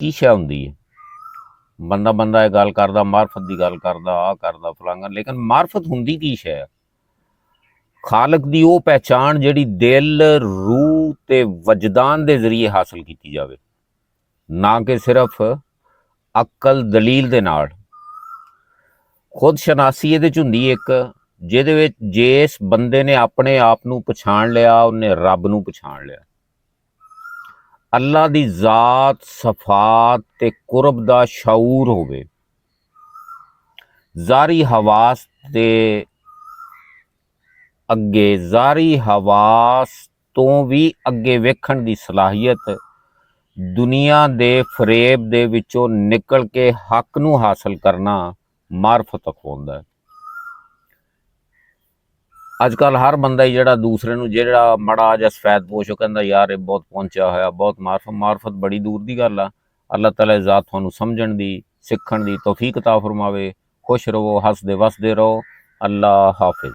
ਕੀ ਸ਼ੈ ਹੁੰਦੀ ਹੈ। ਬੰਦਾ ਇਹ ਗੱਲ ਕਰਦਾ, ਮਾਰਫਤ ਦੀ ਗੱਲ ਕਰਦਾ, ਆਹ ਕਰਦਾ ਫਲਾਂਗਾ, ਲੇਕਿਨ ਮਾਰਫਤ ਹੁੰਦੀ ਕੀ ਸ਼ੈ? ਖਾਲਕ ਦੀ ਉਹ ਪਹਿਚਾਣ ਜਿਹੜੀ ਦਿਲ, ਰੂਹ ਤੇ ਵਜਦਾਨ ਦੇ ਜ਼ਰੀਏ ਹਾਸਲ ਕੀਤੀ ਜਾਵੇ, ਨਾ ਕਿ ਸਿਰਫ ਅਕਲ ਦਲੀਲ ਦੇ ਨਾਲ। ਖੁਦ ਸ਼ਨਾਸੀ ਇਹਦੇ 'ਚ ਹੁੰਦੀ ਇੱਕ, ਜਿਹਦੇ ਵਿੱਚ ਜਿਸ ਬੰਦੇ ਨੇ ਆਪਣੇ ਆਪ ਨੂੰ ਪਛਾਣ ਲਿਆ, ਉਹਨੇ ਰੱਬ ਨੂੰ ਪਛਾਣ ਲਿਆ। ਅੱਲਾ ਦੀ ਜ਼ਾਤ, ਸਫਾਤ ਤੇ ਕੁਰਬ ਦਾ ਸ਼ਊਰ ਹੋਵੇ, ਜ਼ਾਰੀ ਹਵਾਸ ਦੇ ਅੱਗੇ, ਜ਼ਾਰੀ ਹਵਾਸ ਤੋਂ ਵੀ ਅੱਗੇ ਵੇਖਣ ਦੀ ਸਲਾਹੀਅਤ, ਦੁਨੀਆ ਦੇ ਫਰੇਬ ਦੇ ਵਿੱਚੋਂ ਨਿਕਲ ਕੇ ਹੱਕ ਨੂੰ ਹਾਸਲ ਕਰਨਾ ਮਾਰਫਤ ਅਖਵਾਉਂਦਾ ਹੈ। ਅੱਜ ਕੱਲ੍ਹ ਹਰ ਬੰਦਾ ਹੀ ਜਿਹੜਾ ਦੂਸਰੇ ਨੂੰ ਜਿਹੜਾ ਮਾੜਾ ਜਿਹਾ ਸਫੈਦ-ਪੋਸ਼, ਉਹ ਕਹਿੰਦਾ ਯਾਰ ਇਹ ਬਹੁਤ ਪਹੁੰਚਿਆ ਹੋਇਆ, ਬਹੁਤ ਮਾਰਫਤ ਬੜੀ ਦੂਰ ਦੀ ਗੱਲ ਆ। ਅੱਲਾਹ ਤਾਲਾ ਜ਼ਾਤ ਤੁਹਾਨੂੰ ਸਮਝਣ ਦੀ, ਸਿੱਖਣ ਦੀ ਤੌਫੀਕ ਅਤਾ ਫਰਮਾਵੇ। ਖੁਸ਼ ਰਹੋ, ਹੱਸਦੇ ਵਸਦੇ ਰਹੋ। ਅੱਲਾਹ ਹਾਫਿਜ਼।